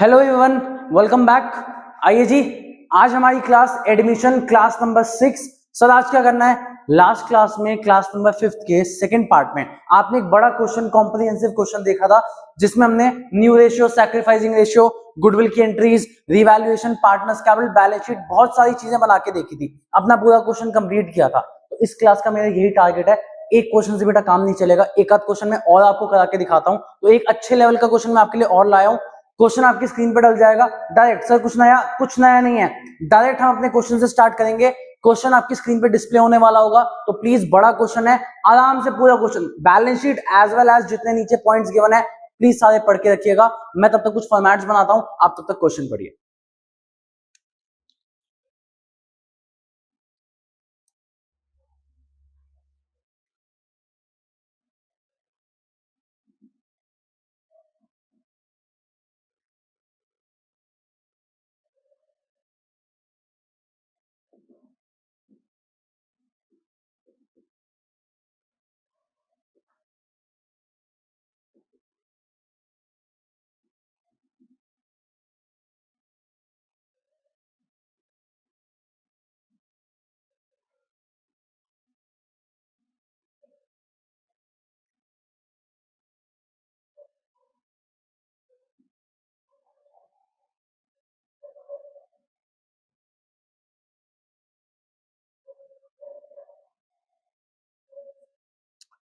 Hello everyone, welcome back. आइए जी, आज हमारी class admission class number 6। Sir आज क्या करना है? लास्ट क्लास में क्लास नंबर 5 के सेकंड पार्ट में आपने एक बड़ा क्वेश्चन, कॉम्प्रिहेंसिव क्वेश्चन देखा था जिसमें हमने new ratio, sacrificing ratio, goodwill की entries, revaluation, partners capital, balance sheet, बहुत सारी चीजें बना के देखी थी। अपना पूरा क्वेश्चन कंप्लीट किया था। तो इस क्लास का मेरा यही टारगेट है, एक क्वेश्चन से बेटा काम नहीं चलेगा, एक आध क्वेश्चन में और आपको करा के दिखाता हूं। तो एक अच्छे लेवल का क्वेश्चन मैं आपके लिए और लाया हूं। क्वेश्चन आपकी स्क्रीन पर डल जाएगा डायरेक्ट। सर कुछ नया नहीं है, डायरेक्ट हम अपने क्वेश्चन से स्टार्ट करेंगे। क्वेश्चन आपकी स्क्रीन पे डिस्प्ले होने वाला होगा, तो प्लीज बड़ा क्वेश्चन है, आराम से पूरा question, balance sheet as well as जितने नीचे पॉइंट्स गिवन है प्लीज सारे पढ़ के रखिएगा। मैं तब तक कुछ फॉर्मेट्स बनाता हूं, आप तब तक क्वेश्चन पढ़िए।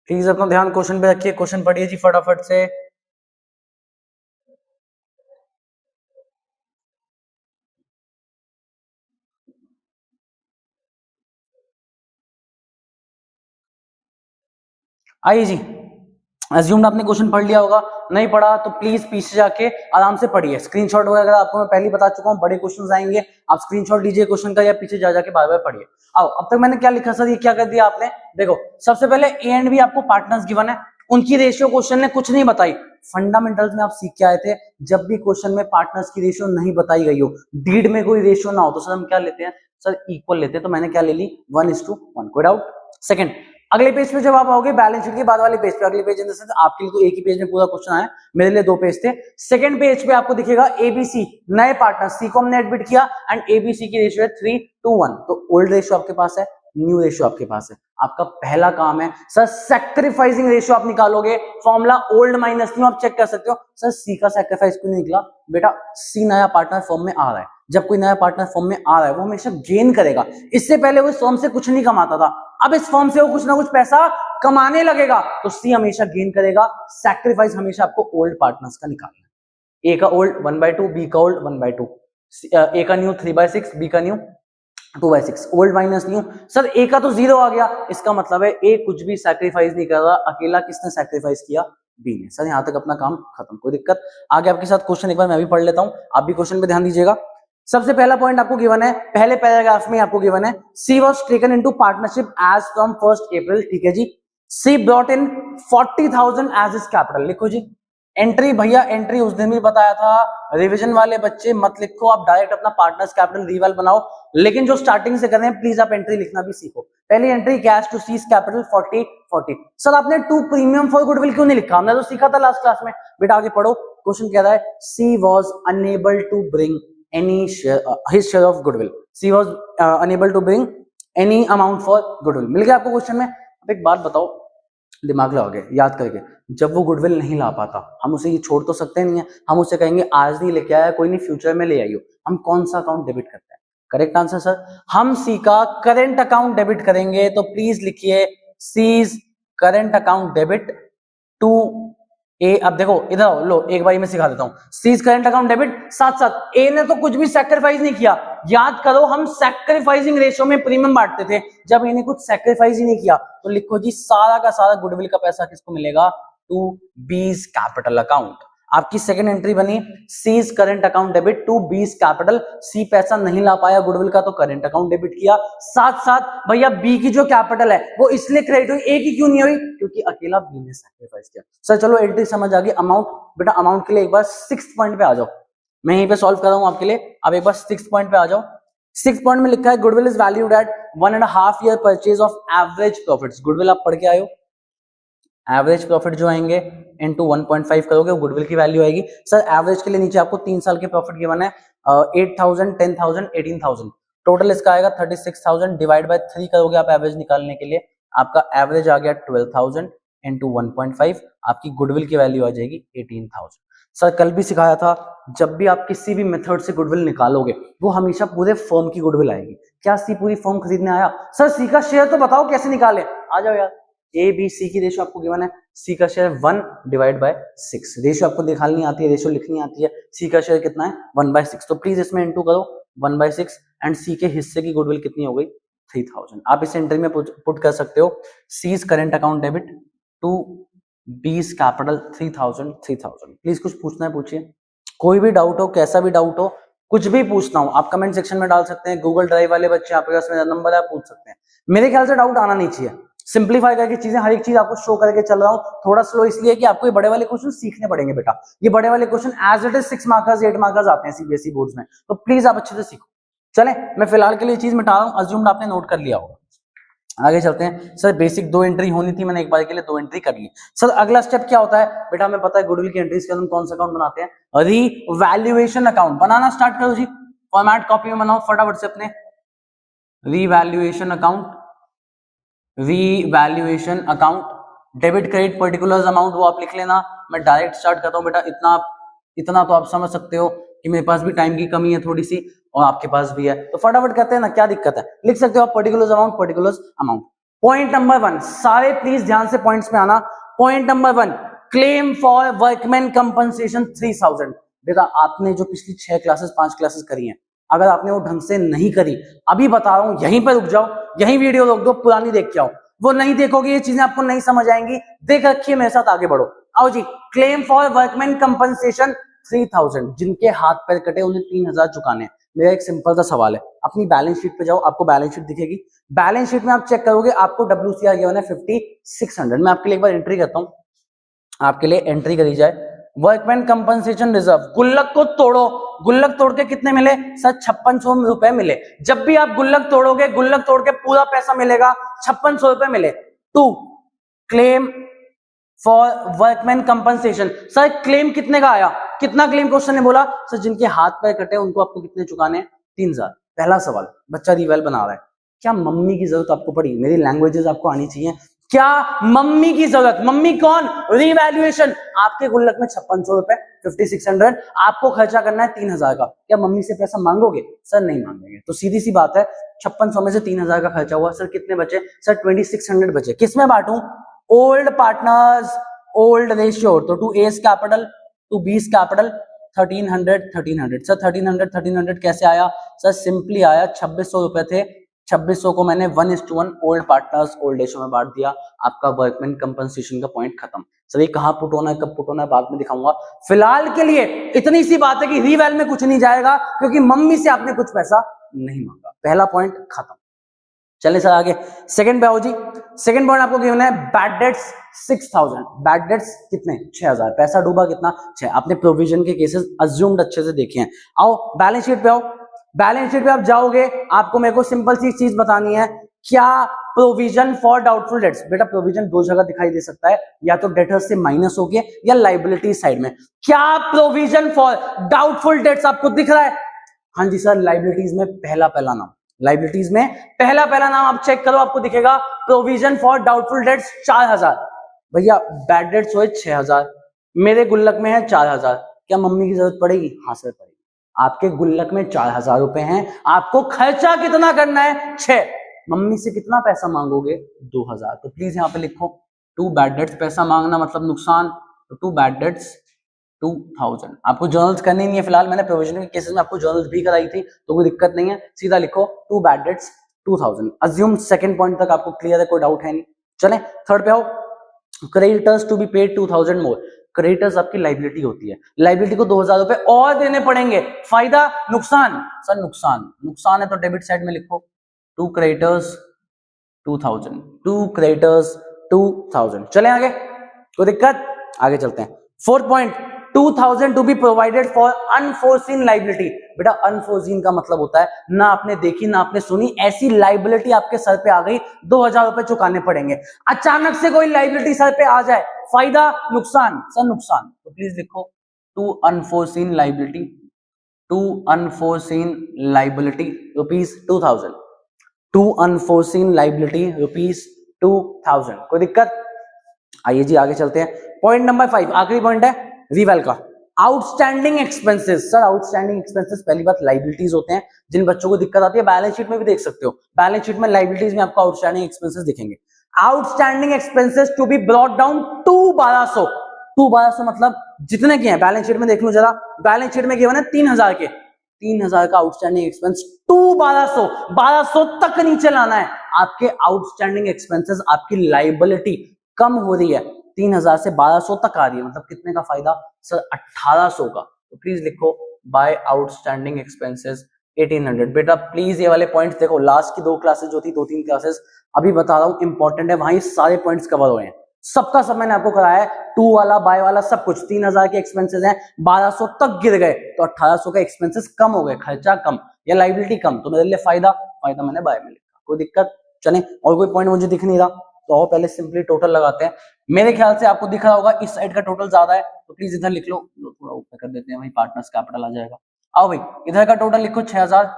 प्लीज अपना ध्यान क्वेश्चन पे रखिए, क्वेश्चन पढ़िए जी फटाफट से। आइए जी, अज्यूम्ड आपने क्वेश्चन पढ़ लिया होगा, नहीं पढ़ा तो प्लीज पीछे जाके आराम से पढ़िए। स्क्रीनशॉट वगैरह आपको मैं पहले ही बता चुका हूं, बड़े क्वेश्चंस आएंगे, आप स्क्रीनशॉट लीजिए क्वेश्चन का या पीछे जा जाके बार बार पढ़िए। आओ, अब तक मैंने क्या लिखा सर, ये क्या कर दिया आपने? देखो, सबसे पहले ए एंड बी आपको पार्टनर्स गिवन है, उनकी रेशियो क्वेश्चन ने कुछ नहीं बताई। फंडामेंटल्स में आप सीख के आए थे, जब भी क्वेश्चन में पार्टनर्स की रेशियो नहीं बताई गई हो, डीड में कोई रेशियो ना हो, तो सर हम क्या लेते हैं? सर इक्वल लेते हैं। तो मैंने क्या ले ली? 1:1। कोई डाउट? सेकंड, अगले पेज पे जब आप आओगे बैलेंस शीट के बाद वाले पेज पे, अगले पेज इन द सेंस आपके लिए तो एक ही पेज में पूरा क्वेश्चन आया, मेरे लिए दो पेज थे। सेकंड पेज पे आपको दिखेगा एबीसी, नए पार्टनर, सी को हमने एडमिट किया एंड एबीसी की रेशियो है 3:1। तो ओल्ड रेशियो आपके पास है, न्यू रेशियो आपके पास है। आपका पहला काम है सर सैक्रिफाइसिंग रेशियो आप निकालोगे। फॉर्मूला ओल्ड माइनस न्यू आप चेक कर सकते हो। सर सी का सैक्रिफाइस क्यों नहीं निकला? बेटा सी नया पार्टनर फॉर्म में आ रहा है, जब कोई नया पार्टनर फॉर्म में आ रहा है वो हमेशा गेन करेगा। इससे पहले वो इस फॉर्म से कुछ नहीं कमाता था, अब इस फॉर्म से वो कुछ ना कुछ पैसा कमाने लगेगा, तो सी हमेशा गेन करेगा। सैक्रिफाइस हमेशा आपको ओल्ड पार्टनर्स का निकालना है। ए का ओल्ड 1/2, बी का ओल्ड 1/2, ए का न्यू 3/6, बी का new 2/6, old minus new. Sir A का तो 0 आ गया, इसका मतलब है ए कुछ भी सैक्रिफाइस नहीं कर रहा, अकेला किसने सैक्रिफाइस किया? बी ने। सर यहां तक अपना काम खत्म, कोई दिक्कत? आगे आपके साथ क्वेश्चन एक बार मैं भी पढ़ लेता हूं, आप भी क्वेश्चन पे ध्यान दीजिएगा। सबसे पहला पॉइंट आपको गिवन है, पहले पैराग्राफ में आपको गिवन है, C was taken into partnership as from 1 April. ठीक है जी। C brought in 40,000 as his capital. लिखो जी एंट्री। भैया एंट्री उस दिन भी बताया था, रिवीजन वाले बच्चे मत लिखो, आप डायरेक्ट अपना पार्टनर्स कैपिटल रिवैल बनाओ, लेकिन जो स्टार्टिंग से कर रहे हैं प्लीज आप एंट्री लिखना भी सीखो। पहली entry cash to C's capital 40. Sir आपने 2 प्रीमियम फॉर गुडविल क्यों नहीं लिखा? हमने तो सीखा था लास्ट क्लास में। बेटा आगे पढ़ो, क्वेश्चन कह रहा है C was unable to bring any his share of goodwill. C was unable to bring any amount for goodwill. मिल गया आपको क्वेश्चन में? अब एक बात बताओ, दिमाग लगाओगे याद करके, जब वो गुडविल नहीं ला पाता हम उसे ये छोड़ तो सकते नहीं है, हम उसे कहेंगे आज नहीं लेके आया, कोई नहीं फ्यूचर में ले आइयो। हम कौन सा अकाउंट डेबिट करते हैं? करेक्ट आंसर सर, हम सी का करेंट अकाउंट डेबिट करेंगे। तो प्लीज लिखिए C's current account debit to A. अब देखो इधर आओ, लो एक बार मैं सिखा देता हूं। सीज करंट अकाउंट डेबिट, साथ साथ ए ने तो कुछ भी सैक्रिफाइस नहीं किया। याद करो हम सैक्रिफाइसिंग रेशियो में प्रीमियम बांटते थे, जब इन्हें कुछ सैक्रिफाइस ही नहीं किया तो लिखो जी सारा का सारा गुडविल का पैसा किसको मिलेगा? To B's capital account. आपकी सेकंड एंट्री बनी C's current account debit to B's capital. C पैसा नहीं ला पाया गुडविल का तो करंट अकाउंट डेबिट किया। साथ साथ भैया बी की जो कैपिटल है वो इसलिए क्रेडिट हुई, ए की क्यों नहीं हुई? क्योंकि अकेला बी ने सैक्रिफाइस किया। सर चलो एंट्री समझ आ गई। अमाउंट, बेटा अमाउंट के लिए एक बार 6th पॉइंट पे आ जाओ, मैं यहीं पे सॉल्व कर रहा हूं आपके लिए। अब एक बार 6th पॉइंट पे आ जाओ। 6th पॉइंट में लिखा है goodwill is valued at 1.5 year purchase of average profits. Goodwill आप पढ़ के आयो, एवरेज प्रॉफिट जो आएंगे इंटू 1.5 करोगे, गुडविल की वैल्यू आएगी। सर एवरेज के लिए नीचे आपको 3 साल के प्रॉफिट गिवन है, 8,000, 10,000, 18,000, टोटल इसका आएगा 36,000, डिवाइड बाय 3 करोगे आप एवरेज निकालने के लिए, आपका एवरेज आ गया 12,000 इंटू 1.5, आपकी गुडविल की वैल्यू आ जाएगी 18,000। सर कल भी सिखाया था, जब भी आप किसी भी मेथड से गुडविल निकालोगे वो हमेशा पूरे फर्म की गुडविल आएगी। क्या सी पूरी फर्म खरीदने आया? सर सी का शेयर तो बताओ कैसे निकाले, आ जाओ यार। ए बी सी की रेशियो आपको गिवन है, सी का शेयर 1 डिवाइड बाय 6, रेशियो आपको निकालनी आती है, रेशियो लिखनी आती है, सी का शेयर कितना है 1/6, तो प्लीज इसमें इंटू करो 1/6 एंड सी के हिस्से की गुडविल कितनी हो गई 3,000। आप इसे एंट्री में पुट कर सकते हो, C's current account debit to B's capital 3,000 3,000। Please कुछ पूछना है पूछिए, कोई भी डाउट हो, कैसा भी डाउट हो, कुछ भी पूछना हो आप कमेंट सेक्शन में डाल सकते हैं। गूगल ड्राइव वाले बच्चे आपके पास मेरा नंबर है, आप पूछ सकते हैं। मेरे ख्याल से डाउट आना नहीं चाहिए, सिंप्लीफाई करके चीजें, हर एक चीज आपको शो करके चल रहा हूं। थोड़ा स्लो इसलिए कि आपको ये बड़े वाले क्वेश्चन सीखने पड़ेंगे बेटा, ये बड़े वाले question as it is 6 markers 8 markers आते हैं सीबीएसई बोर्ड्स में, तो प्लीज आप अच्छे से सीखो। चले मैं फिलहाल के लिए चीज मिटा रहा हूं, अज्यूम्ड आपने नोट कर लिया होगा। आगे चलते हैं। सर बेसिक 2 एंट्री होनी थी, मैंने एक बार के लिए 2 एंट्री कर ली। सर अगला स्टेप क्या होता है बेटा, हमें पता है गुडविल की एंट्रीज के अंदर कौन सा अकाउंट बनाते हैं, रीवैल्यूएशन अकाउंट। बनाना स्टार्ट करो जी, फॉर्मेट कॉपी में बनाओ फटाफट से अपने, revaluation account, revaluation account, debit credit particular amount वो आप लिख लेना। मैं डायरेक्ट स्टार्ट करता हूं बेटा, इतना तो आप समझ सकते हो कि मेरे पास भी टाइम की कमी है थोड़ी सी और आपके पास भी है, तो फटाफट करते हैं ना, क्या दिक्कत है, लिख सकते हो आप पर्टिकुलर अमाउंट। पॉइंट नंबर 1, सारे प्लीज ध्यान से पॉइंट्स में आना। Point number 1, claim for workman compensation 3,000। बेटा आपने जो पिछली 6 क्लासेस 5 क्लासेस करी हैं, अगर आपने वो ढंग से नहीं करी, अभी बता रहा हूं यहीं पर रुक जाओ, यहीं वीडियो रोक दो, पुरानी देख के आओ। वो नहीं देखोगे ये चीजें आपको नहीं समझ आएंगी, देख रखिए मेरे साथ, आगे बढ़ो। आओ जी, क्लेम फॉर वर्कमैन कंपनसेशन 3,000, जिनके हाथ पैर कटे उन्हें 3,000 चुकाने हैं। मेरा एक सिंपल सा सवाल है, अपनी बैलेंस शीट पे जाओ, आपको बैलेंस शीट दिखेगी, बैलेंस शीट में आप चेक करोगे आपको WCR गिवन है 5,600। मैं आपके लिए एक बार एंट्री करता हूं, आपके लिए एंट्री करी जाए। वर्कमैन कंपनसेशन रिजर्व, गुल्लक को तोड़ो, गुल्लक तोड़ के कितने मिले सर 5600 रुपए मिले। जब भी आप गुल्लक तोड़ोगे, गुल्लक तोड़ के पूरा पैसा मिलेगा, 5600 रुपए मिले। 2, claim for workman compensation. Sir claim कितने का आया, कितना क्लेम क्वेश्चन ने बोला सर जिनके हाथ पैर कटे उनको आपको कितने चुकाने हैं 3,000। पहला सवाल, बच्चा रिवेल बना रहा है, क्या मम्मी की जरूरत आपको पड़ी, मेरी लैंग्वेजेस आपको आनी चाहिए, क्या मम्मी की जरूरत, मम्मी कौन, रीवैल्यूएशन, आपके गुल्लक में 5600 रुपए 5,600, आपको खर्चा करना है 3,000 का, क्या मम्मी से पैसा मांगोगे सर नहीं मांगेंगे, तो सीधी सी बात है 5600 में से 3,000 का खर्चा हुआ, सर कितने बचे सर 2,600 बचे। किसमें बांटूं, ओल्ड पार्टनर्स ओल्ड रेशियो, तो to S capital to B's capital 1300 sir 1300 कैसे आया सर, सिंपली आया 2600 रुपए थे, 2600 को मैंने 1:1 ओल्ड पार्टनर्स ओल्ड रेशियो में बांट दिया, आपका वर्कमैन कंपनसेशन का पॉइंट खत्म। सर ये कहां पुट होना है कब पुट होना है बाद में दिखाऊंगा, फिलहाल के लिए इतनी सी बात है कि रीवैल में कुछ नहीं जाएगा क्योंकि मम्मी से आपने कुछ पैसा नहीं मांगा, पहला पॉइंट खत्म। चलिए सर आगे, सेकंड पे आओ जी। सेकंड पॉइंट आपको गिवन है बैड डेट्स 6,000, बैड डेट्स कितने 6,000, पैसा डूबा कितना 6, आपने प्रोविजन के केसेस अज्यूम्ड अच्छे से देखे हैं। आओ बैलेंस शीट पे आओ, बैलेंस शीट पे आप जाओगे, आपको मेरे को सिंपल सी चीज बतानी है, क्या प्रोविजन फॉर डाउटफुल डेट्स, बेटा प्रोविजन दो जगह दिखाई दे सकता है, या तो डेटर्स से माइनस हो गया या लाइबिलिटी साइड में, क्या प्रोविजन फॉर डाउटफुल डेट्स आपको दिख रहा है, हाँ जी सर लाइबिलिटीज में पहला नाम, लाइबिलिटीज में पहला नाम आप चेक करो आपको दिखेगा प्रोविजन फॉर डाउटफुल डेट्स 4,000, भैया बैड डेट्स हुए 6,000, मेरे गुल्लक में है 4,000, क्या मम्मी की जरूरत पड़ेगी, हाँ सर पड़ेगी, आपके गुल्लक में 4,000 रुपए हैं, आपको खर्चा कितना करना है 6, मम्मी से कितना पैसा मांगोगे 2,000, तो प्लीज यहाँ पे लिखो टू बैड डेट्स, पैसा मांगना मतलब नुकसान, तो टू बैड डेट्स 2,000, आपको जर्नल्स करनी नहीं है, फिलहाल मैंने प्रोविजन के केसेस में आपको जर्नल्स भी कराई थी तो कोई दिक्कत नहीं है, सीधा लिखो to bad debts 2,000। Assume second point तक आपको क्लियर है, कोई डाउट है नहीं। चलें थर्ड पे आओ, creditors to be paid 2,000 more, creditors आपकी लाइबिलिटी होती है, लाइबिलिटी को 2,000 रुपए और देने पड़ेंगे, फायदा नुकसान सर नुकसान है तो डेबिट साइड में लिखो टू क्रेडिटर्स 2,000, टू क्रेडिटर्स 2,000। चलें आगे, कोई दिक्कत, आगे चलते हैं। Fourth point 2,000 to be provided for unforeseen liability, बेटा अनफोर्सीन का मतलब होता है ना आपने देखी ना आपने सुनी, ऐसी लाइबिलिटी आपके सर पे आ गई 2,000 रुपए चुकाने पड़ेंगे। अचानक से कोई लाइबिलिटी सर पे आ जाए फायदा नुकसान, सर नुकसान, तो प्लीज लिखो to unforeseen liability, to unforeseen liability rupees 2000, to unforeseen liability rupees 2000। कोई दिक्कत? आइए जी आगे चलते हैं। पॉइंट नंबर 5, आखिरी पॉइंट है रिवेल का। Outstanding expenses, sir outstanding expenses पहली बात लाइबिलिटीज होते हैं, जिन बच्चों को दिक्कत आती है बैलेंस शीट में भी देख सकते हो, बैलेंस शीट में लाइबिलिटीज में आपको आउटस्टैंडिंग एक्सपेंसेस दिखेंगे। Outstanding expenses to be brought down to 1200, to 1200 मतलब जितने के हैं बैलेंस शीट में देख लो जरा, बैलेंस शीट में केवल 3000 के, 3000 का आउटस्टैंडिंग एक्सपेंस टू 1200, 1200 तक नीचे लाना है। आपके आउटस्टैंडिंग एक्सपेंसेस, आपकी लाइबिलिटी कम हो रही है, 3000 से 1200 तक आ रही है, मतलब कितने का फायदा सर? 1800 का। तो प्लीज लिखो बाय आउटस्टैंडिंग एक्सपेंसेस 1800। बेटा प्लीज ये वाले पॉइंट्स देखो, लास्ट की 2 क्लासेस जो थी, 2-3 क्लासेस अभी बता रहा हूं इंपॉर्टेंट है, वहां सारे पॉइंट्स कवर हुए हैं, सबका सब मैंने आपको कराया है, टू वाला बाय वाला सब कुछ। 3000 के एक्सपेंसेस हैं, 1200 तक गिर गए तो 1800 का एक्सपेंसेस कम हो गए, खर्चा कम या लाइबिलिटी कम, तो मेरे लिए फायदा, फायदा मैंने बाय में लिखा। कोई दिक्कत? चलें, और कोई पॉइंट मुझे दिख नहीं रहा तो आओ पहले सिंपली टोटल लगाते हैं। मेरे ख्याल से आपको दिख रहा होगा इस साइड का टोटल ज्यादा है, तो प्लीज इधर लिख लो, थोड़ा ऊपर कर देते हैं भाई, पार्टनर्स कैपिटल आ जाएगा। आओ भाई इधर का टोटल लिखो 6000,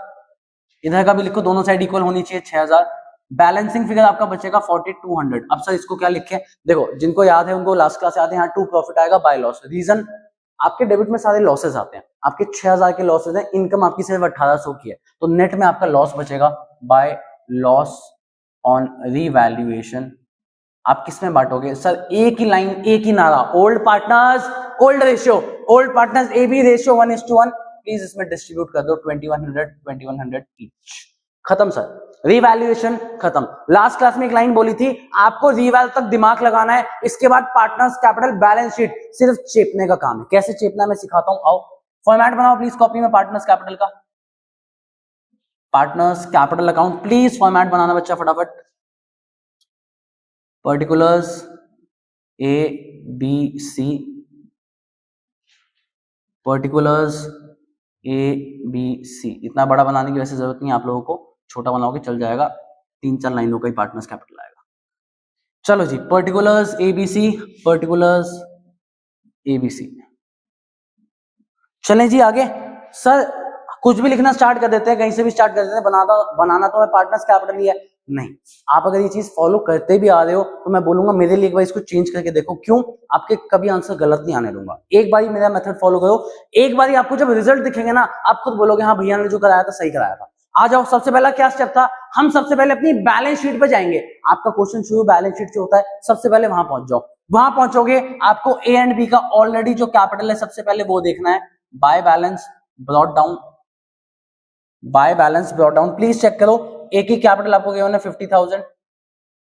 इधर का भी लिखो, दोनों साइड इक्वल होनी चाहिए 6000। बैलेंसिंग फिगर आपका बचेगा 4200। अब सर इसको क्या लिखे? देखो जिनको याद है उनको लास्ट क्लास याद है, यहाँ टू प्रॉफिट आएगा बाय लॉस। रीजन आपके डेबिट में सारे लॉसेस आते हैं, आपके 6000 के लॉसेस हैं, इनकम आपकी सिर्फ 1800 की है, तो नेट में आपका लॉस बचेगा बाय लॉस ऑन रीवैल्यूएशन। आप किस में बांटोगे सर? एक ही लाइन, एक ही नारा, old partners old ratio, old partners A B ratio 1:1, please इसमें डिस्ट्रीब्यूट कर दो 2100 ईच। खत्म सर, रिवैल्यूएशन खत्म। लास्ट क्लास में एक लाइन बोली थी, आपको रिवैल तक दिमाग लगाना है, इसके बाद पार्टनर्स कैपिटल बैलेंस शीट सिर्फ चेपने का काम है। कैसे चेपना है मैं सिखाता हूं, आओ फॉर्मेट बनाओ प्लीज कॉपी में पार्टनर्स कैपिटल का, partners capital account, please format बनाना बच्चा फटाफट। Particulars A B C, particulars A B C, इतना बड़ा बनाने की वैसे जरूरत नहीं, आप लोगों को छोटा बनाओगे चल जाएगा, 3-4 लाइनों का ही पार्टनर्स कैपिटल आएगा। चलो जी, particulars A B C, particulars A B C. चलें जी आगे। सर कुछ भी लिखना स्टार्ट कर देते हैं, कहीं से भी स्टार्ट कर देते हैं, बनाना तो है पार्टनर्स कैपिटल ही है। नहीं, आप अगर ये चीज फॉलो करते भी आ रहे हो तो मैं बोलूंगा मेरे लिए एक बार इसको चेंज करके देखो, क्यों? आपके कभी आंसर गलत नहीं आने दूंगा। एक बार मेरा मेथड फॉलो करो, एक बार आपको जब रिजल्ट दिखेंगे ना, आप खुद बोलोगे हाँ भैया ने जो कराया था सही कराया था। आ जाओ, सबसे पहला क्या स्टेप था? हम सबसे पहले अपनी बैलेंस शीट पे जाएंगे। आपका क्वेश्चन शुरू बैलेंस शीट से होता है, सबसे पहले वहां पहुंच जाओ। वहां पहुंचोगे, आपको ए एंड बी का ऑलरेडी जो कैपिटल है सबसे पहले वो देखना है, by balance brought down, by balance brought down, please check करो। ए की कैपिटल आपको गिवन है 50,000,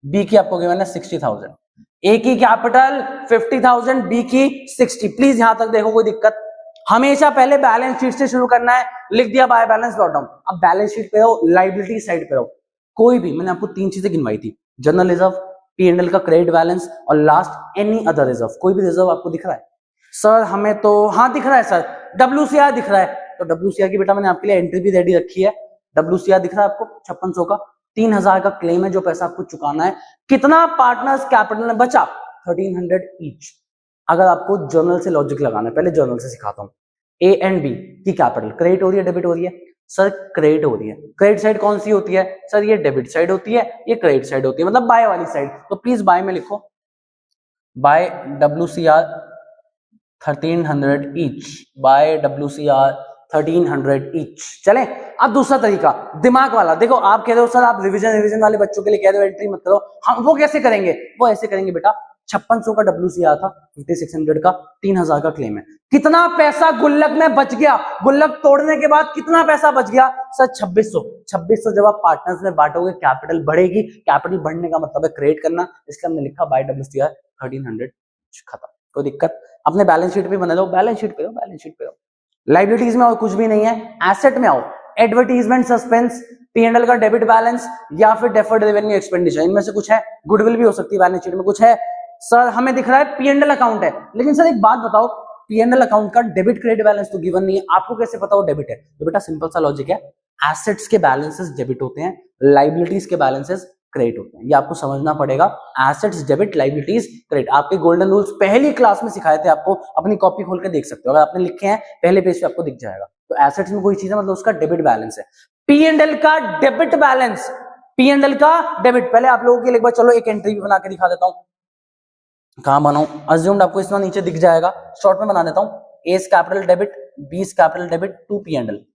बी की आपको गिवन है 60,000। ए की कैपिटल 50,000, बी की 60। प्लीज यहां तक देखो, कोई दिक्कत? हमेशा पहले बैलेंस शीट से शुरू करना है। लिख दिया बाय बैलेंस ब्रॉट डाउन। अब बैलेंस शीट पे रहो, लाइबिलिटी साइड पे रहो, कोई भी, मैंने आपको 3 चीजें गिनवाई थी, जनरल रिजर्व, P&L का क्रेडिट बैलेंस और लास्ट एनी अदर रिजर्व। कोई भी रिजर्व आपको दिख रहा है? सर हमें तो हाँ दिख रहा है सर, WCR दिख रहा है, तो WCR की बेटा मैंने आपके लिए एंट्री भी रेडी रखी है। WCR दिख रहा है आपको 5600 का, 3000 का क्लेम है जो पैसा आपको चुकाना है। कितना पार्टनर्स कैपिटल में बचा? 1300 ईच। अगर आपको जर्नल से लॉजिक लगाना है, पहले जर्नल से सिखाता हूं। ए एंड बी की कैपिटल क्रेडिट हो रही है डेबिट हो रही है? सर क्रेडिट हो रही है। क्रेडिट साइड कौन सी होती है? सर ये डेबिट साइड होती है, ये क्रेडिट साइड होती है, मतलब बाय वाली साइड। तो प्लीज बाय में लिखो, by WCR 1300 each, by WCR 1300 each. चले अब दूसरा तरीका दिमाग वाला। देखो आप कह रहे हो सर आप रिवीजन वाले बच्चों के लिए कह रहे हो एंट्री मत करो, हम वो कैसे करेंगे? वो ऐसे करेंगे बेटा, 5600 का WCR था, 5600 का, 3000 का क्लेम है। कितना पैसा गुल्लक में बच गया? गुल्लक तोड़ने के बाद कितना पैसा बच गया? सर 2600 जब आप पार्टनर्स में बांटोगे कैपिटल बढ़ेगी। कैपिटल बढ़ने का मतलब है क्रिएट करना, इसलिए हमने लिखा बाय WCR 1300। खत्म, कोई दिक्कत? अपने बैलेंस शीट पे बना दो, बैलेंस शीट पे हो, बैलेंस शीट पे हो। लाइबिलिटीज में और कुछ भी नहीं है, एसेट में आओ, एडवर्टीजमेंट सस्पेंस, P&L का डेबिट बैलेंस या फिर डेफर्ड रेवेन्यू एक्सपेंडिचर, इनमें से कुछ है। गुडविल भी हो सकती है बैलेंस शीट में, कुछ है। सर हमें दिख रहा है P&L अकाउंट है, लेकिन सर एक बात बताओ, P&L अकाउंट का डेबिट क्रेडिट बैलेंस तो गिवन नहीं है, आपको कैसे पता वो डेबिट है? तो बेटा सिंपल सा लॉजिक है, एसेट्स के बैलेंसेस डेबिट होते हैं, लाइबिलिटीज के बैलेंसेस क्रेडिट होते हैं, ये आपको समझना पड़ेगा। एसेट्स डेबिट, लायबिलिटीज क्रेडिट, आपके गोल्डन रूल्स पहली क्लास में सिखाए थे आपको, अपनी कॉपी खोल के देख सकते हो, अगर आपने लिखे हैं पहले पेज पे आपको दिख जाएगा। तो एसेट्स में कोई चीज है मतलब उसका डेबिट बैलेंस है। पी एंड एल का debit balance, P and L का डेबिट, पहले आप लोगों के लिए एक बार चलो एक एंट्री भी बना के दिखा देता हूं। कहां बनाऊं, अज्यूम्ड आपको इसमें नीचे दिख जाएगा, शॉर्ट में बना देता हूं। A is capital debit, B is capital debit to P and L,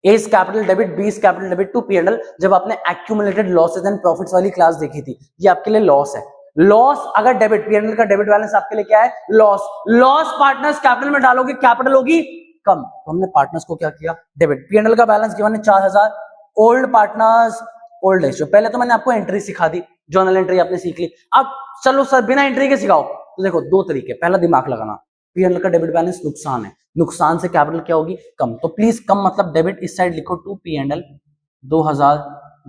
A is capital debit, B is capital debit to P and L. जब आपने एक्यूमुलेटेड लॉसेज एंड प्रॉफिट्स वाली क्लास देखी थी, ये आपके लिए लॉस है। लॉस अगर डेबिट, पी एंड एल का डेबिट बैलेंस आपके लिए क्या है, लॉस। लॉस पार्टनर्स कैपिटल में डालोगे, कैपिटल होगी कम, तो हमने पार्टनर्स को क्या किया, डेबिट। पी एंड एल का बैलेंस गिवन है 4000, ओल्ड पार्टनर्स ओल्ड रेशियो। पहले तो मैंने आपको एंट्री सिखा दी, जर्नल एंट्री आपने सीख ली। अब चलो सर बिना एंट्री के सिखाओ, तो देखो दो तरीके, पहला दिमाग लगाना, पी एंड एल का डेबिट बैलेंस नुकसान है, नुकसान से कैपिटल क्या होगी, कम। तो प्लीज कम मतलब डेबिट, इस साइड लिखो टू पी एंड एल 2000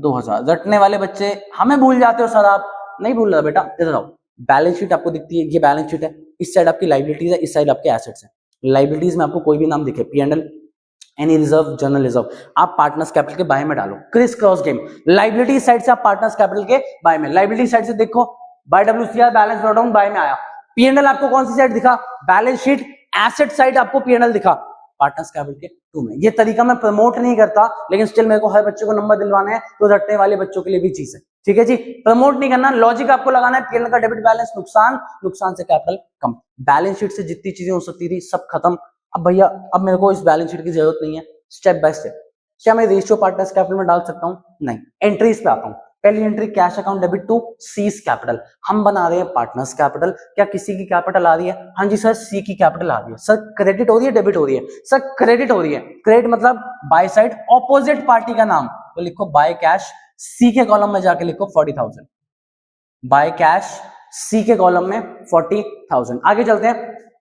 2000। रटने वाले बच्चे हमें भूल जाते हो सर, आप नहीं भूल रहा बेटा, इधर आओ। बैलेंस शीट आपको दिखती है, ये बैलेंस शीट है, इस साइड आपकी लायबिलिटीज है, इस साइड आपके एसेट्स है। लायबिलिटीज में आपको कोई भी नाम दिखे, P and L, any reserve, general reserve, आप पार्टनर्स कैपिटल के बाय में डालो, criss cross game. Liability side से आप पार्टनर्स कैपिटल के बाय में, लायबिलिटी साइड से देखो by WCR balance brought down by में आया। पी एंड एल आपको कौन सी साइड दिखा, बैलेंस शीट, एसेट साइड आपको पी एंड एल दिखा, पार्टनर्स कैपिटल के टू में। ये तरीका मैं प्रमोट नहीं करता, लेकिन स्टिल मेरे को हर बच्चे को नंबर दिलवाना है, तो रटने वाले बच्चों के लिए भी चीज है, ठीक है जी। प्रमोट नहीं करना, लॉजिक आपको लगाना है, पी एंड एल का डेबिट बैलेंस नुकसान, नुकसान से कैपिटल कम। बैलेंस शीट से जितनी चीजें हो सकती थी सब खत्म। अब भैया अब मेरे को इस बैलेंस शीट की जरूरत नहीं है, स्टेप बाय स्टेप। क्या मैं रेशियो पार्टनर्स कैपिटल में डाल सकता हूं, नहीं। एंट्रीज पे आता हूं, पहली entry cash account debit to C's capital, हम बना रहे हैं पार्टनर्स कैपिटल। क्या किसी की कैपिटल आ रही है, हाँ जी सर सी की कैपिटल आ रही है। सर क्रेडिट हो रही है डेबिट हो रही है, सर क्रेडिट हो रही है। क्रेडिट मतलब बाय साइड ऑपोजिट पार्टी का नाम, तो लिखो बाय कैश, सी के कॉलम में जाके लिखो 40,000, बाय कैश सी के कॉलम में 40,000। आगे चलते हैं,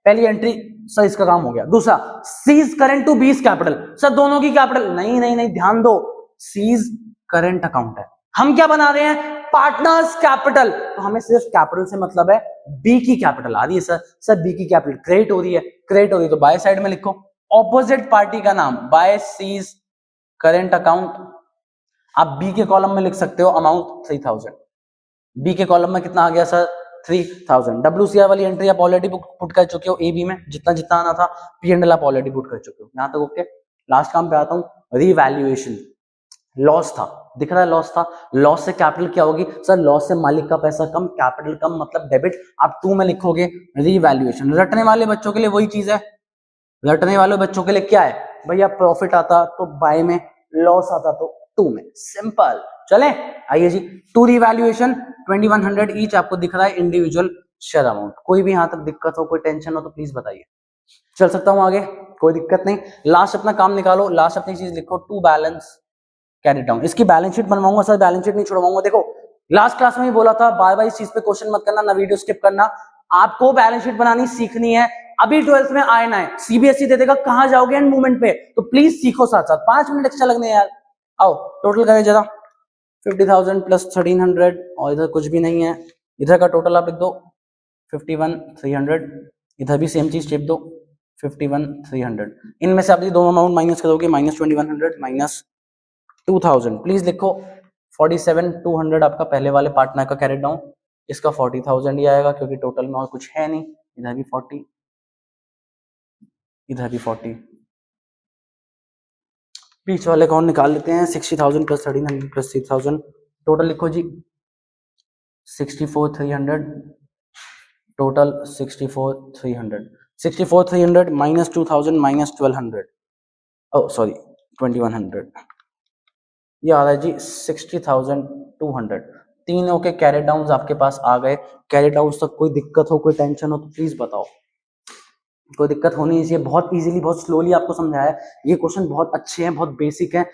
पहली एंट्री सर इसका काम हो गया। दूसरा C's current to B's capital, sir दोनों की कैपिटल, नहीं नहीं नहीं ध्यान दो, सीज करंट अकाउंट है, हम क्या बना रहे हैं, पार्टनर्स कैपिटल, तो हमें सिर्फ कैपिटल से मतलब है, बी की कैपिटल आ रही है सर बी की कैपिटल क्रेडिट हो रही है, क्रेडिट हो रही है, तो बाय साइड में लिखो ऑपोजिट पार्टी का नाम, बाय सीज करंट अकाउंट। आप बी के कॉलम में लिख सकते हो अमाउंट 3000, बी के कॉलम में कितना आ गया सर 3000। WCR वाली एंट्री आप ऑलरेडी पुट कर चुके हो, ए बी में जितना जितना आना था, पी एंड एल आप ऑलरेडी पुट कर चुके हो, यहां तक ओके। लास्ट काम पे आता हूं, रीवैल्यूएशन। लॉस था, दिख रहा है लॉस था, लॉस से कैपिटल क्या होगी, सर लॉस से मालिक का पैसा कम, कैपिटल कम मतलब डेबिट, आप टू में लिखोगे रीवैल्यूएशन। रटने वाले बच्चों के लिए वही चीज है, रटने वाले बच्चों के लिए क्या है भैया, प्रॉफिट आता तो बाय में, लॉस आता तो टू में, सिंपल। चले आइए जी, टू रीवैल्यूएशन 2100 ईच आपको दिख रहा है इंडिविजुअल शेयर अमाउंट। कोई भी यहां तक दिक्कत हो, कोई टेंशन हो तो प्लीज बताइए, चल सकता हूं आगे, कोई दिक्कत नहीं। लास्ट अपना काम निकालो, लास्ट अपनी चीज लिखो, टू बैलेंस कैरी डाउन। इसकी बैलेंस शीट बनवाऊंगा सर, बैलेंस शीट नहीं छुड़वाऊंगा। देखो लास्ट क्लास में ही बोला था, बार बार इस चीज पे क्वेश्चन मत करना, ना वीडियो स्किप करना, आपको बैलेंस शीट बनानी सीखनी है। अभी 12th में आए ना है, सीबीएसई दे देगा कहां जाओगे एंड मूवमेंट पे, तो प्लीज सीखो साथ साथ, 5 मिनट एक्स्ट्रा लगने यार। आओ टोटल करें जरा, 50,000 प्लस 1300, और इधर कुछ भी नहीं है, इधर का टोटल आप लिख दो 51,300, इधर भी सेम चीज टिप दो 51,300। इनमें से आप ये दोनों अमाउंट माइनस करोगे, -2100 माइनस 2000, प्लीज लिखो 47,200 आपका पहले वाले पार्टनर का कैरेट डाउन, इसका 40,000 ही आएगा क्योंकि टोटल में और कुछ है नहीं। इधर भी 40, इधर भी 40, बीच वाले कौन निकाल लेते हैं, 60,000 प्लस 1300 प्लस 6,000, टोटल लिखो जी 64,300, टोटल 64,300, 64,300 माइनस 2,000 माइनस 1,200, ओ सॉरी 2,100, ये आ रहा है जी 60,200। तीनों के कैरेट डाउन आपके पास आ गए। कैरेट डाउन तक कोई दिक्कत हो, कोई टेंशन हो तो प्लीज बताओ, कोई दिक्कत होनी चाहिए। बहुत इजीली, बहुत स्लोली आपको समझाया है, ये क्वेश्चन बहुत अच्छे हैं, बहुत बेसिक हैं।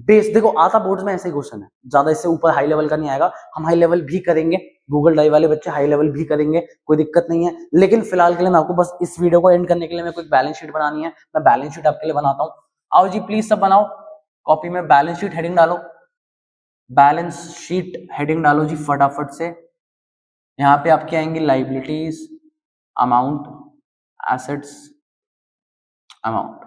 बेस देखो आता बोर्ड्स में ऐसे ही क्वेश्चन है, ज्यादा इससे ऊपर हाई लेवल का नहीं आएगा, हम हाई लेवल भी करेंगे, गूगल ड्राइव वाले बच्चे हाई लेवल भी करेंगे, कोई दिक्कत नहीं है। लेकिन फिलहाल के लिए मैं आपको बस इस वीडियो को एंड करने के लिए मेरे को एक बैलेंस शीट बनानी है, मैं बैलेंस शीट आपके लिए बनाता हूँ। आओ जी प्लीज सब बनाओ, कॉपी में बैलेंस शीट हेडिंग डालो, बैलेंस शीट हेडिंग डालो जी फटाफट से। यहाँ पे आपके आएंगे लाइबिलिटीज, अमाउंट, एसेट्स, अमाउंट,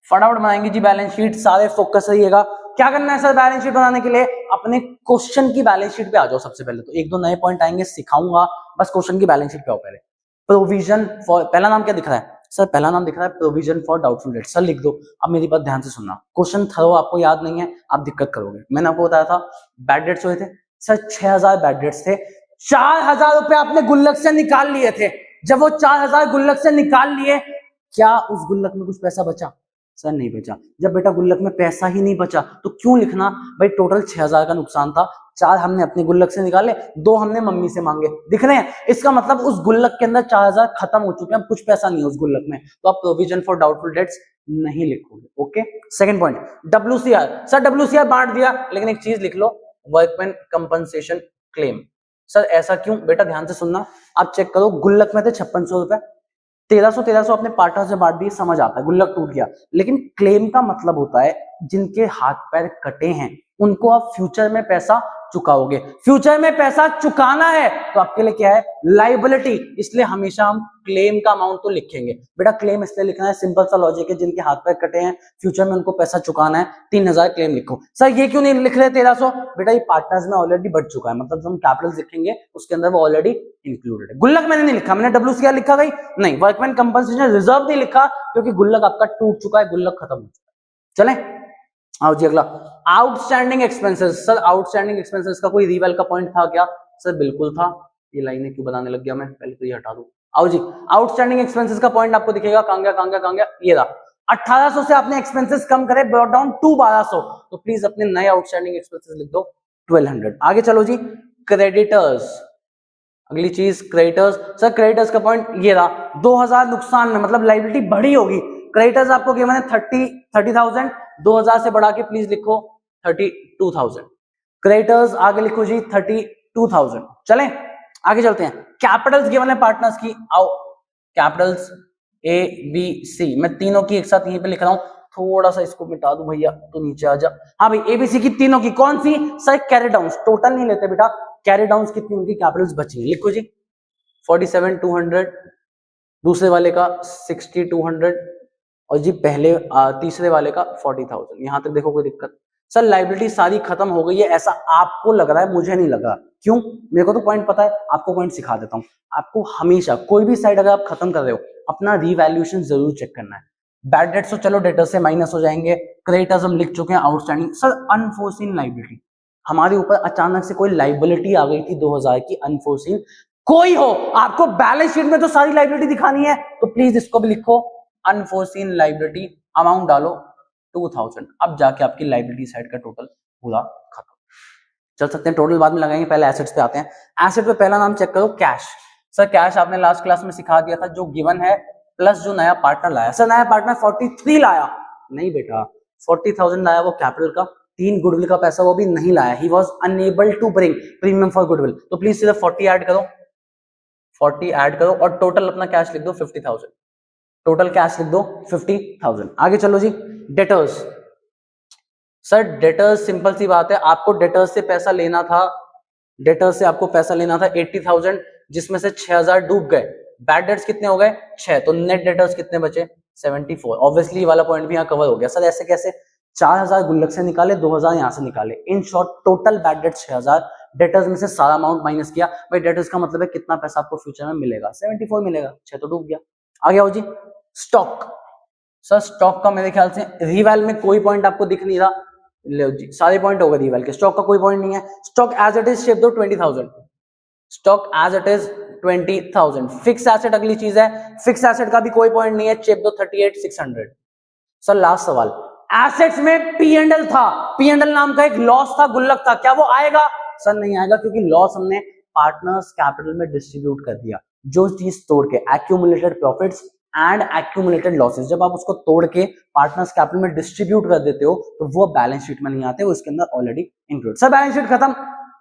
फटाफट बनाएंगे जी बैलेंस शीट, सारे फोकस रहिएगा। क्या करना है सर बैलेंस शीट बनाने के लिए? अपने क्वेश्चन की बैलेंस शीट पे आ जाओ सबसे पहले। तो एक दो नए पॉइंट आएंगे, सिखाऊंगा, बस क्वेश्चन की बैलेंस शीट पे आओ पहले। प्रोविजन फॉर, पहला नाम क्या दिख रहा है सर? पहला नाम दिख रहा है provision for doubtful debt. Sir लिख दो। अब मेरी बात ध्यान से सुनना, क्वेश्चन थरो आपको याद नहीं है, आप दिक्कत करोगे। मैंने आपको बताया था बैड डेट्स हुए थे सर, 6000 बैड डेट्स थे, 4000 रुपए आपने गुल्लक से निकाल लिए थे। जब वो 4000 गुल्लक से निकाल लिए, क्या उस गुल्लक में कुछ पैसा बचा? सर नहीं बचा। जब बेटा गुल्लक में पैसा ही नहीं बचा तो क्यों लिखना भाई टोटल 6000 का नुकसान था, 4 हमने अपने गुल्लक से निकाले, 2 हमने मम्मी से मांगे। दिख रहे हैं? इसका मतलब उस गुल्लक के अंदर 4000 खत्म हो चुके हैं, कुछ पैसा नहीं है उस गुल्लक में, तो आप प्रोविजन फॉर डाउटफुल डेट्स नहीं लिखोगे। Okay, second point WCR। Sir WCR बांट दिया, लेकिन एक चीज लिख लो, वर्कमैन कंपनसेशन क्लेम। सर ऐसा क्यों? बेटा ध्यान से सुनना, आप चेक करो, गुल्लक में थे 5600 रुपए, 1300 अपने पार्टनर से बांट दिए, समझ आता है, गुल्लक टूट गया। लेकिन क्लेम का मतलब होता है जिनके हाथ पैर कटे हैं उनको आप फ्यूचर में पैसा चुकाओगे। फ्यूचर में पैसा चुकाना है तो आपके लिए क्या है? लायबिलिटी। इसलिए हमेशा हम क्लेम का अमाउंट तो लिखेंगे। बेटा क्लेम इसलिए लिखना है, सिंपल सा लॉजिक है, जिनके हाथ पैर कटे हैं फ्यूचर में उनको पैसा चुकाना है, 3000 क्लेम लिखो। सर ये क्यों नहीं लिख रहे 1300? बेटा ये पार्टनर्स में ऑलरेडी बढ़ चुका है, मतलब हम कैपिटल लिखेंगे उसके अंदर वो ऑलरेडी इंक्लूडेड है। गुल्लक मैंने नहीं लिखा, मैंने WCR लिखा गई नहीं, वर्कमैन कंपनसेशन रिजर्व नहीं लिखा क्योंकि गुल्लक आपका टूट चुका है, गुल्लक खत्म हो चुका है। चले आओ जी अगला, outstanding expenses. Sir outstanding expenses का कोई रिवेल का पॉइंट था क्या? सर बिल्कुल था। ये लाइनें क्यों बनाने लग गया मैं, पहले तो ये हटा दूं। आओ जी, आउटस्टैंडिंग एक्सपेंसेस का पॉइंट आपको दिखेगा, कहां गया, ये रहा। 1800 से आपने एक्सपेंसेस कम करे, ब्रॉट डाउन टू 1200, तो प्लीज अपने नए आउटस्टैंडिंग एक्सपेंसेस लिख दो 1200। आगे चलो जी, क्रेडिटर्स। अगली चीज क्रेडिटर्स। सर क्रेडिटर्स का पॉइंट ये रहा, 2000 नुकसान में, मतलब लायबिलिटी बढ़ी होगी। क्रेडिटर्स आपको गिवन है 30,000, 2000 से बढ़ा के प्लीज लिखो 32,000। क्रेडिटर्स आगे लिखो जी 32,000। चलें आगे चलते हैं। कैपिटल्स गिवन है पार्टनर्स की, आओ कैपिटल्स ABC, मैं तीनों की एक साथ यहीं पे लिख रहा हूं, थोड़ा सा इसको मिटा दूं भैया तो नीचे आ जा। हाँ भाई ABC की तीनों की, कौन सी? सर कैरी डाउन्स, टोटल नहीं लेते बेटा, कैरी डाउन्स कितनी उनकी कैपिटल्स बची है, लिखो जी 47,200, दूसरे वाले का 60,200 और जी पहले तीसरे वाले का 40,000। यहां तक देखो कोई दिक्कत? सर लाइबिलिटी सारी खत्म हो गई है ऐसा आपको लग रहा है, मुझे नहीं लग रहा। क्यों? मेरे को तो पॉइंट पता है, आपको पॉइंट सिखा देता हूं। आपको हमेशा कोई भी साइड अगर आप खत्म कर रहे हो, अपना रिवैल्यूएशन जरूर चेक करना है। बैड डेट्स तो चलो डेटर्स से माइनस हो जाएंगे, क्रेडिटर्स हम लिख चुके हैं, आउटस्टैंडिंग। सर अनफोर्सीन लाइबिलिटी, हमारे ऊपर अचानक से कोई लाइबिलिटी आ गई थी 2000 की, अनफोर्सीन कोई हो, आपको बैलेंस शीट में तो सारी लाइबिलिटी दिखानी है, तो प्लीज इसको भी लिखो अनफोर्सीन लाइबिलिटी, अमाउंट डालो 2000। अब जाके आपकी लाइबिलिटी साइड का टोटल पूरा खत्म। चल सकते हैं, टोटल बाद में लगाएंगे, पहले एसेट्स पे आते हैं। एसेट पे पहला नाम चेक करो, कैश। सर कैश आपने लास्ट क्लास में सिखा दिया था, जो गिवन है प्लस जो नया पार्टनर लाया। सर नया पार्टनर 43 लाया, नहीं बेटा 40,000 लाया वो कैपिटल का, 3 गुडविल का पैसा वो भी नहीं लाया, he was unable to bring premium for goodwill, तो प्लीज सिर्फ 40 ऐड करो, 40 ऐड करो और टोटल अपना कैश लिख दो 50,000। टोटल कैश लिख दो 50,000। आगे चलो जी, डेटर्स। सर डेटर्स सिंपल सी बात है, आपको डेटर्स से पैसा लेना था, डेटर्स से आपको पैसा लेना था 80,000, जिसमें से 6,000 डूब गए। बैड डेट्स कितने हो गए? 6, तो नेट डेटर्स कितने बचे? 74। ऑब्वियसली ये वाला पॉइंट भी यहाँ कवर हो गया। सर ऐसे कैसे? 4,000 गुल्लक से निकाले, 2,000 यहां से निकाले, in short total bad debt 6,000, debtors में से सारा अमाउंट माइनस किया। भाई डेटर्स का मतलब है कितना पैसा आपको फ्यूचर में मिलेगा, 74 मिलेगा, 6 तो डूब गया। आगे आओ जी, स्टॉक। सर स्टॉक का मेरे ख्याल से रिवैल में कोई पॉइंट आपको दिख नहीं रहा, लो जी सारे पॉइंट हो गए रिवैल के, स्टॉक का कोई पॉइंट नहीं है। Stock as it is shape दो 20,000, stock as it is 20,000। Fix asset अगली चीज है, फिक्स एसेट का भी कोई पॉइंट नहीं है, चेप दो 38,600। सर लास्ट सवाल, एसेट्स में P&L था, P&L नाम का एक लॉस था, गुल्लक था, क्या वो आएगा? सर नहीं आएगा, क्योंकि लॉस हमने पार्टनर्स कैपिटल में डिस्ट्रीब्यूट कर दिया। जो चीज तोड़ के accumulated profits and accumulated losses, जब आप उसको तोड़ के पार्टनर्स कैपिटल में डिस्ट्रीब्यूट कर देते हो तो वो बैलेंस शीट में नहीं आते, वो इसके अंदर already include. Sir balance sheet खत्म,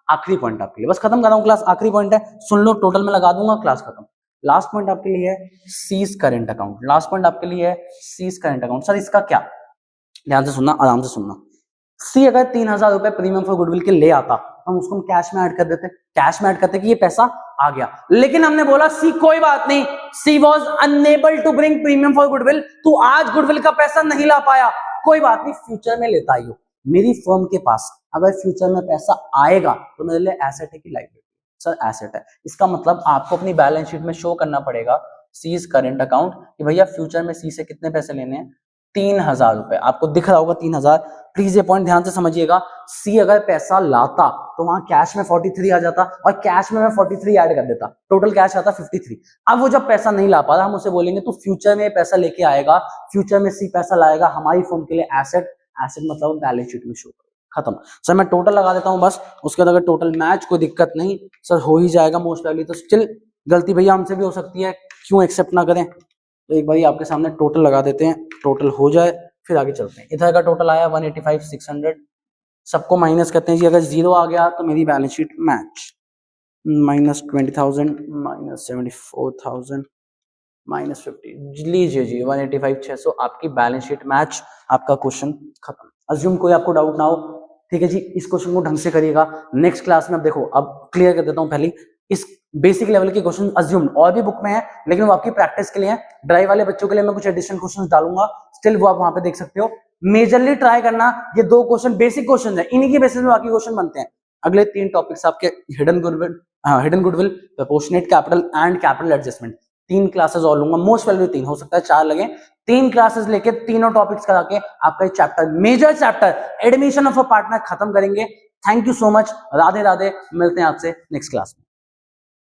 आखिरी पॉइंट आपके लिए, बस खत्म कर रहा हूं क्लास, आखिरी पॉइंट है, सुन लो, टोटल में लगा दूंगा, क्लास खत्म। लास्ट पॉइंट आपके लिए है C's current account, last point आपके लिए है सीज करंट अकाउंट। सर इसका क्या? ध्यान से सुनना, आराम से सुनना। सी अगर 3,000 रुपए प्रीमियम फॉर गुडविल के ले आता, हम उसको कैश में ऐड कर देते, कैश में ऐड करते कि ये पैसा आ गया, लेकिन हमने बोला सी कोई बात नहीं, C was unable to bring premium for goodwill, तू आज गुडविल का पैसा नहीं ला पाया, कोई बात नहीं, फ्यूचर में लेता ही हो। मेरी फर्म के पास अगर फ्यूचर में पैसा आएगा तो मेरे लिए एसेट है कि लाइबिलिटी? सर एसेट है। इसका मतलब आपको अपनी बैलेंस शीट में शो करना पड़ेगा सीज करंट अकाउंट कि भैया फ्यूचर में सी से कितने पैसे लेने हैं, 3,000 रुपए। आपको दिख रहा होगा 3,000। प्लीज ये पॉइंट ध्यान से समझिएगा, सी अगर पैसा लाता तो वहां कैश में 43 आ जाता और कैश में मैं 43 ऐड कर देता, टोटल कैश आता 53। अब वो जब पैसा नहीं ला पा रहा, हम उसे बोलेंगे तू फ्यूचर में पैसा लेके आएगा, फ्यूचर में सी पैसा लाएगा, हमारी फर्म के लिए एसेट, एसेट मतलब बैलेंस शीट में शो करो, खत्म। सर मैं टोटल लगा देता हूं बस, उसके बाद अगर टोटल मैच कोई दिक्कत नहीं सर हो ही जाएगा मोस्ट प्रोबेबली, तो स्टिल गलती भैया हमसे भी हो सकती है, क्यों एक्सेप्ट ना करें। तो एक बार आपके सामने टोटल लगा देते हैं, टोटल हो जाए फिर आगे चलते हैं। इधर का टोटल आया 185,600, सबको माइनस करते हैं जी, अगर जीरो आ गया तो मेरी बैलेंस शीट मैच, -20,000 -74,000 -50, लीजिए जी 185,600 आपकी बैलेंस शीट मैच, आपका क्वेश्चन खत्म। अज्यूम कोई आपको डाउट ना हो, ठीक है जी, इस क्वेश्चन को ढंग से करिएगा। नेक्स्ट क्लास में अब देखो, अब क्लियर कर देता हूं पहले, इस बेसिक लेवल के क्वेश्चन अज्यूम और भी बुक में है, लेकिन वो आपकी प्रैक्टिस के लिए है। ड्राइव वाले बच्चों के लिए मैं कुछ एडिशनल क्वेश्चन डालूंगा, स्टिल वो आप वहां पे देख सकते हो। मेजरली ट्राई करना, ये 2 क्वेश्चन बेसिक क्वेश्चन है, इन्हीं के बेसिस में बाकी क्वेश्चन बनते हैं। अगले 3 टॉपिक्स आपके hidden goodwill, proportionate capital and capital adjustment, 3 classes और लूंगा, मोस्ट वेल 3, हो सकता है 4 लगे। 3 क्लासेस लेके तीनों टॉपिक्स करा के आपका chapter, major chapter admission of a partner खत्म करेंगे। Thank you so much, Radhe Radhe, मिलते हैं आपसे नेक्स्ट क्लास में।